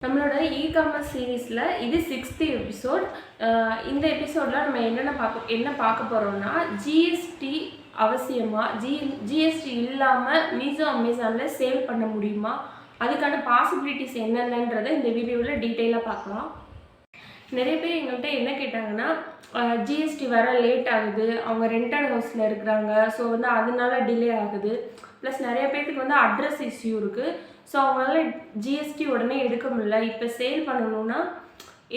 நம்மளோட இ-காமர்ஸ் சீரீஸில் இது 6th எபிசோட். இந்த எபிசோடில் நம்ம என்ன பார்க்க போகிறோம்னா, ஜிஎஸ்டி அவசியமா, ஜிஎஸ்டி இல்லாமல் மீஷோ அமேசானில் சேல் பண்ண முடியுமா, அதுக்கான பாசிபிலிட்டிஸ் என்னென்னன்றதை இந்த வீடியோவில் டீட்டெயிலாக பார்க்கலாம். நிறைய பேர் எங்கள்கிட்ட என்ன கேட்டாங்கன்னா, ஜிஎஸ்டி வர லேட் ஆகுது, அவங்க ரெண்டட் ஹவுஸில் இருக்கிறாங்க, ஸோ அதனால டிலே ஆகுது. ப்ளஸ் நிறைய பேர்த்துக்கு அட்ரஸ் இஷ்யூ இருக்குது. ஸோ அவங்களால ஜிஎஸ்டி உடனே எடுக்க முடியல. இப்போ சேல் பண்ணணுன்னா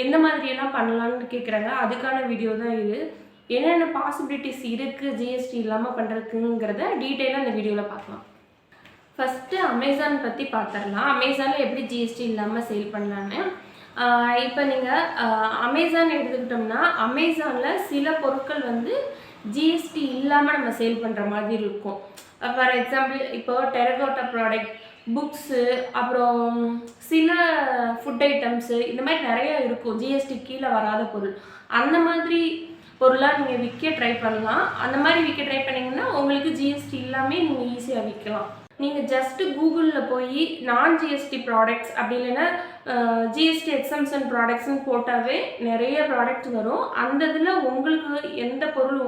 எந்த மாதிரியெல்லாம் பண்ணலான்னு கேட்குறாங்க. அதுக்கான வீடியோ தான் இது. என்னென்ன பாசிபிலிட்டிஸ் இருக்குது ஜிஎஸ்டி இல்லாமல் பண்ணுறதுக்குங்கிறத டீட்டெயிலாக இந்த வீடியோவில் பார்க்கலாம். ஃபஸ்ட்டு அமேசான் பற்றி பார்த்துடலாம். அமேசானில் எப்படி ஜிஎஸ்டி இல்லாமல் சேல் பண்ணலான்னு. இப்போ நீங்கள் அமேசான் எடுத்துக்கிட்டோம்னா, அமேசானில் சில பொருட்கள் ஜிஎஸ்டி இல்லாமல் நம்ம சேல் பண்ணுற மாதிரி இருக்கும். ஃபார் எக்ஸாம்பிள், இப்போ டெரகோட்டா ப்ராடக்ட், புக்ஸு, அப்புறம் சில ஃபுட் ஐட்டம்ஸு, இந்த மாதிரி நிறையா இருக்கும் ஜிஎஸ்டி கீழே வராத பொருள். அந்த மாதிரி பொருளாக நீங்கள் விற்க ட்ரை பண்ணலாம். அந்த மாதிரி விற்க ட்ரை பண்ணிங்கன்னா உங்களுக்கு ஜிஎஸ்டி இல்லாமல் நீங்கள் ஈஸியாக விற்கலாம். நீங்கள் ஜஸ்ட்டு கூகுளில் போய் நான் ஜிஎஸ்டி ப்ராடக்ட்ஸ் அப்படி இல்லைன்னா ஜிஎஸ்டி எக்ஸம்ஷன் ப்ராடக்ட்ஸ்னு போட்டாவே நிறைய ப்ராடக்ட் வரும். அந்த இதில் உங்களுக்கு எந்த பொருள்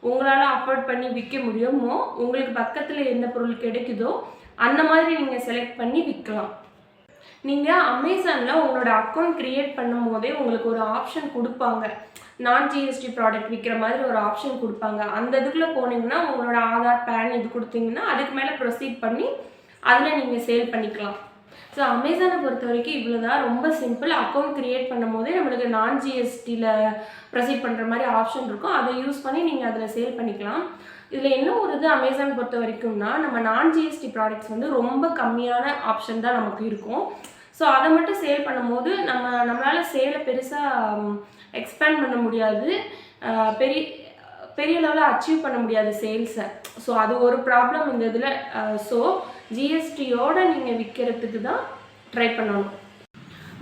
உங்களால் அஃபோர்ட் பண்ணி விற்க முடியுமோ, உங்களுக்கு பக்கத்தில் எந்த பொருள் கிடைக்குதோ அந்த மாதிரி நீங்கள் செலக்ட் பண்ணி விற்கலாம். நீங்கள் அமேசானில் உங்களோட அக்கௌண்ட் க்ரியேட் பண்ணும் போதே உங்களுக்கு ஒரு ஆப்ஷன் கொடுப்பாங்க. நான் ஜிஎஸ்டி ப்ராடக்ட் விற்கிற மாதிரி ஒரு ஆப்ஷன் கொடுப்பாங்க. அந்த இதுக்குள்ளே போனீங்கன்னா உங்களோட ஆதார், பேன் இது கொடுத்தீங்கன்னா அதுக்கு மேலே ப்ரொசீட் பண்ணி அதில் நீங்கள் சேல் பண்ணிக்கலாம். ஸோ அமேசானை பொறுத்த வரைக்கும் இவ்வளோ தான், ரொம்ப சிம்பிள். அக்கௌண்ட் க்ரியேட் பண்ணும் போதே நம்மளுக்கு நான் ஜிஎஸ்டியில் ப்ரொசீட் பண்ணுற மாதிரி ஆப்ஷன் இருக்கும். அதை யூஸ் பண்ணி நீங்கள் அதில் சேல் பண்ணிக்கலாம். இதில் என்ன ஒரு இது அமேசான் பொறுத்த வரைக்கும்னா, நம்ம நான் ஜிஎஸ்டி ப்ராடக்ட்ஸ் ரொம்ப கம்மியான ஆப்ஷன் தான் நமக்கு இருக்கும். ஸோ அதை மட்டும் சேல் பண்ணும்போது நம்மளால் சேலை பெருசாக எக்ஸ்பேண்ட் பண்ண முடியாது, பெரிய லெவலில் அச்சீவ் பண்ண முடியாது சேல்ஸை. ஸோ அது ஒரு ப்ராப்ளம் இந்த இதில். ஸோ ஜிஎஸ்டியோடு நீங்கள் விற்கிறதுக்கு தான் ட்ரை பண்ணணும்.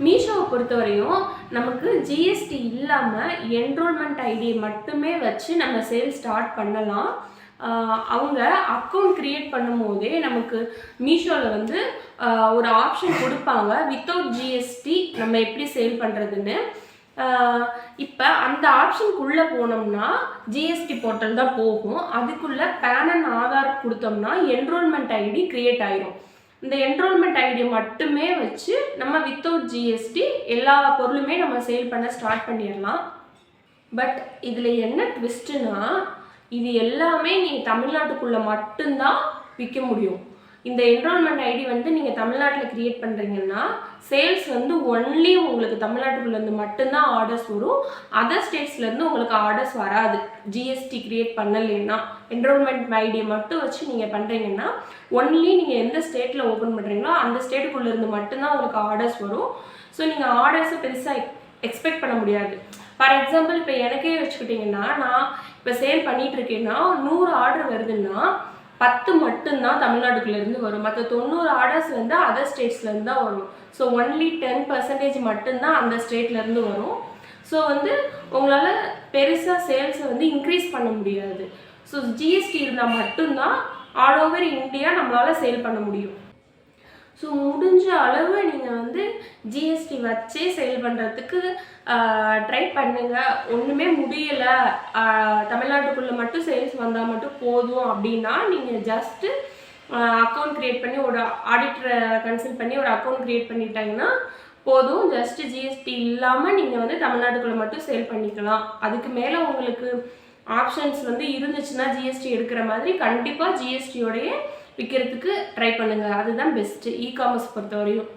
மீஷோவை பொறுத்தவரையும் நமக்கு ஜிஎஸ்டி இல்லாமல் என்ரோல்மெண்ட் ஐடியை மட்டுமே வச்சு நம்ம சேல் ஸ்டார்ட் பண்ணலாம். அவங்க அக்கௌண்ட் க்ரியேட் பண்ணும் போதே நமக்கு மீஷோவில் ஒரு ஆப்ஷன் கொடுப்பாங்க, வித்தவுட் ஜிஎஸ்டி நம்ம எப்படி சேல் பண்ணுறதுன்னு. இப்போ அந்த ஆப்ஷனுக்குள்ளே போனோம்னா ஜிஎஸ்டி போர்ட்டல் தான் போகும். அதுக்குள்ளே பேன் அண்ட் ஆதார் கொடுத்தோம்னா என்ரோல்மெண்ட் ஐடி க்ரியேட் ஆகிரும். இந்த என்ரோல்மெண்ட் ஐடி மட்டுமே வச்சு நம்ம வித்தவுட் ஜிஎஸ்டி எல்லா பொருளுமே நம்ம சேல் பண்ண ஸ்டார்ட் பண்ணிடலாம். பட் இதில் என்ன ட்விஸ்ட்டுனா, இது எல்லாமே நீங்கள் தமிழ்நாட்டுக்குள்ளே மட்டும்தான் விற்க முடியும். இந்த என்ரோல்மெண்ட் ஐடி நீங்கள் தமிழ்நாட்டில் க்ரியேட் பண்ணுறீங்கன்னா சேல்ஸ் ஒன்லி உங்களுக்கு தமிழ்நாட்டுக்குள்ளேருந்து மட்டும்தான் ஆர்டர்ஸ் வரும். அதர் ஸ்டேட்ஸ்லேருந்து உங்களுக்கு ஆர்டர்ஸ் வராது. ஜிஎஸ்டி க்ரியேட் பண்ணலைன்னா என்ரோல்மெண்ட் ஐடியை மட்டும் வச்சு நீங்கள் பண்ணுறீங்கன்னா ஒன்லி நீங்கள் எந்த ஸ்டேட்டில் ஓப்பன் பண்ணுறீங்களோ அந்த ஸ்டேட்டுக்குள்ளேருந்து மட்டும்தான் உங்களுக்கு ஆர்டர்ஸ் வரும். ஸோ நீங்கள் ஆர்டர்ஸை பெருசாக எக்ஸ்பெக்ட் பண்ண முடியாது. ஃபார் எக்ஸாம்பிள், இப்போ எனக்கே வச்சுக்கிட்டிங்கன்னா, நான் இப்போ சேல் பண்ணிகிட்ருக்கேன்னா 100 ஆர்டர் வருதுன்னா 10 மட்டும்தான் தமிழ்நாட்டுக்குள்ளேருந்து வரும். மற்ற 90 ஆர்டர்ஸ் அதர் ஸ்டேட்ஸ்லேருந்து தான் வரும். ஸோ ஒன்லி 10% மட்டும்தான் அந்த ஸ்டேட்லேருந்து வரும். ஸோ உங்களால் பெருசாக சேல்ஸை இன்க்ரீஸ் பண்ண முடியாது. ஸோ ஜிஎஸ்டி இருந்தால் மட்டும்தான் ஆல் ஓவர் இந்தியா நம்மளால் சேல் பண்ண முடியும். ஸோ முடிஞ்ச அளவு நீங்கள் ஜிஎஸ்டி வச்சே சேல் பண்ணுறதுக்கு ட்ரை பண்ணுங்கள். ஒன்றுமே முடியலை, தமிழ்நாட்டுக்குள்ளே மட்டும் சேல்ஸ் வந்தால் மட்டும் போதும் அப்படின்னா நீங்கள் ஜஸ்ட்டு அக்கௌண்ட் க்ரியேட் பண்ணி ஒரு ஆடிட்டரை கன்சல்ட் பண்ணி ஒரு அக்கௌண்ட் க்ரியேட் பண்ணிட்டாங்கன்னா போதும். ஜஸ்ட்டு ஜிஎஸ்டி இல்லாமல் நீங்கள் தமிழ்நாட்டுக்குள்ளே மட்டும் சேல் பண்ணிக்கலாம். அதுக்கு மேலே உங்களுக்கு ஆப்ஷன்ஸ் இருந்துச்சுன்னா ஜிஎஸ்டி எடுக்கிற மாதிரி கண்டிப்பாக ஜிஎஸ்டியோடையே விற்கிறதுக்கு ட்ரை பண்ணுங்கள். அதுதான் பெஸ்ட்டு இ-காமர்ஸ் பொறுத்தவரையும்.